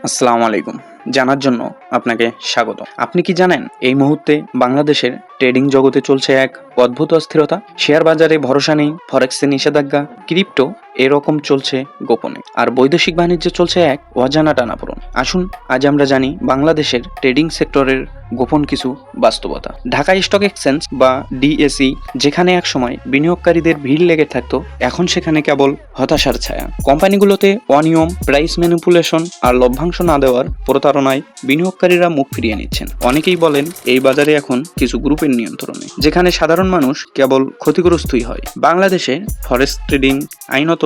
আসসালামু আলাইকুম। জানার জন্য আপনাকে স্বাগত। আপনি কি জানেন এই মুহূর্তে বাংলাদেশের ট্রেডিং জগতে চলছে এক অদ্ভুত অস্থিরতা। শেয়ার বাজারে ভরসা নেই, ফরেক্সে নিষেধাজ্ঞা, ক্রিপ্টো এরকম চলছে গোপনে, আর বৈদেশিক বাণিজ্যে চলছে এক অজানা টানাপোড়েন। আসুন আজ আমরা জানি বাংলাদেশের ট্রেডিং সেক্টরের গোপন কিছু বাস্তবতা। ঢাকা স্টক এক্সচেঞ্জ বা ডিএসই যেখানে একসময় বিনিয়োগকারীদের ভিড় লেগে থাকতো, এখন সেখানে কেবল হতাশার ছায়া। কোম্পানিগুলোতে অনিয়ম, প্রাইস ম্যানিপুলেশন আর লভ্যাংশ না দেওয়ার প্রতারণায় বিনিয়োগকারীরা মুখ ফিরিয়ে নিচ্ছেন। অনেকেই বলেন এই বাজারে এখন কিছু গ্রুপের নিয়ন্ত্রণে, যেখানে সাধারণ মানুষ কেবল ক্ষতিগ্রস্তই হয়। বাংলাদেশে ফরেক্স ট্রেডিং আইনত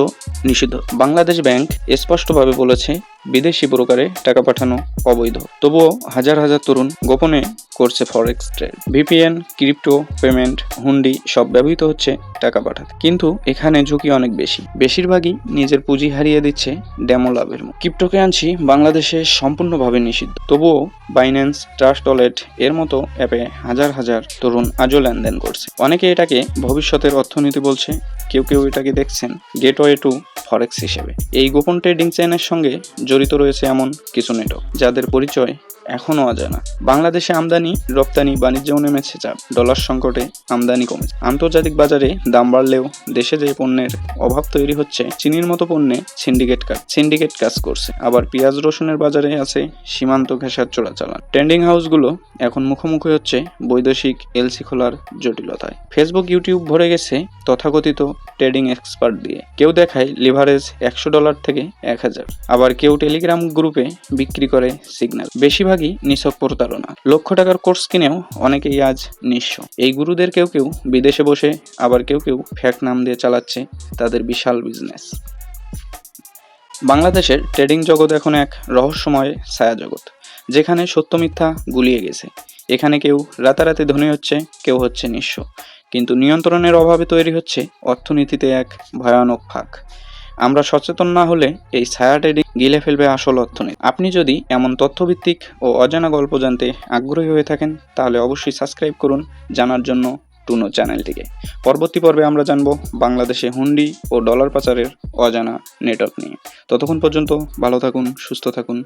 নিষিদ্ধ। বাংলাদেশ ব্যাংক স্পষ্টভাবে বলেছে বিদেশি ব্রোকারে টাকা পাঠানো অবৈধ। তবুও হাজার হাজার তরুণ গোপনে করছে forex trade. VPN, crypto payment, hundi সব ব্যবহৃত হচ্ছে টাকা পাঠাতে। কিন্তু এখানে ঝুঁকি অনেক বেশি। বেশিরভাগই নিজের পুঁজি হারিয়ে দিচ্ছে ডেমো লাভের মুখে। ক্রিপ্টোকারেন্সি বাংলাদেশে সম্পূর্ণভাবে নিষিদ্ধ। তবুও বাইন্যান্স, ট্রাস্ট ওয়ালেট এর মতো অ্যাপে হাজার হাজার তরুণ আজও লেনদেন করছে। অনেকে এটাকে ভবিষ্যতের অর্থনীতি বলছে, কেউ কেউ এটাকে দেখছেন গেটওয়ে টু ফরেক্স হিসেবে। এই গোপন ট্রেডিং চেইনের সঙ্গে জড়িত রয়েছে এমন কিছু নেটওয়ার্ক যাদের পরিচয় এখনও অজানা। বাংলাদেশে আমদানি রপ্তানি বাণিজ্যও নেমেছে চাপ। ডলার সংকটে আমদানি কমেছে। আন্তর্জাতিক বাজারে দাম বাড়লেও দেশে যে পণ্যের অভাব তৈরি হচ্ছে, চিনির মতো পণ্যে সিন্ডিকেট কাজ করছে। আবার পেঁয়াজ রসুনের বাজারে আছে সীমান্ত ঘেঁষার চোরাচালান। ট্রেন্ডিং হাউসগুলো এখন মুখোমুখি হচ্ছে বৈদেশিক এলসি খোলার জটিলতায়। ফেসবুক, ইউটিউব ভরে গেছে তথাকথিত ট্রেডিং এক্সপার্ট দিয়ে। কেউ দেখায় লিভারেজ $100 থেকে 1000, আবার কেউ টেলিগ্রাম গ্রুপে বিক্রি করে সিগন্যাল। বেশিরভাগই নিছক প্রতারণা। লক্ষ টাকার কোর্স কিনেও অনেকেই আজ নিঃস্ব। এই গুরুদের কেউ কেউ বিদেশে বসে, আবার কেউ কেউ ফ্যাক নাম দিয়ে চালাচ্ছে তাদের বিশাল বিজনেস। বাংলাদেশের ট্রেডিং জগৎ এখন এক রহস্যময় ছায়া জগৎ, যেখানে সত্য মিথ্যা গুলিয়ে গেছে। এখানে কেউ রাতারাতি ধনী হচ্ছে, কেউ হচ্ছে নিঃস্ব। কিন্তু নিয়ন্ত্রণের অভাবে তৈরি হচ্ছে অর্থনীতিতে এক ভয়ানক ফাঁক। আমরা সচেতন না হলে এই ছায়া ট্রেডিং গিলে ফেলবে আসল অর্থনীতি। আপনি যদি এমন তথ্যভিত্তিক ও অজানা গল্প জানতে আগ্রহী হয়ে থাকেন, তাহলে অবশ্যই সাবস্ক্রাইব করুন জানার জন্য টুনো চ্যানেলটিকে। পরবর্তী পর্বে আমরা জানবো বাংলাদেশে হুন্ডি ও ডলার পাচারের অজানা নেটওয়ার্ক নিয়ে। ততক্ষণ পর্যন্ত ভালো থাকুন, সুস্থ থাকুন।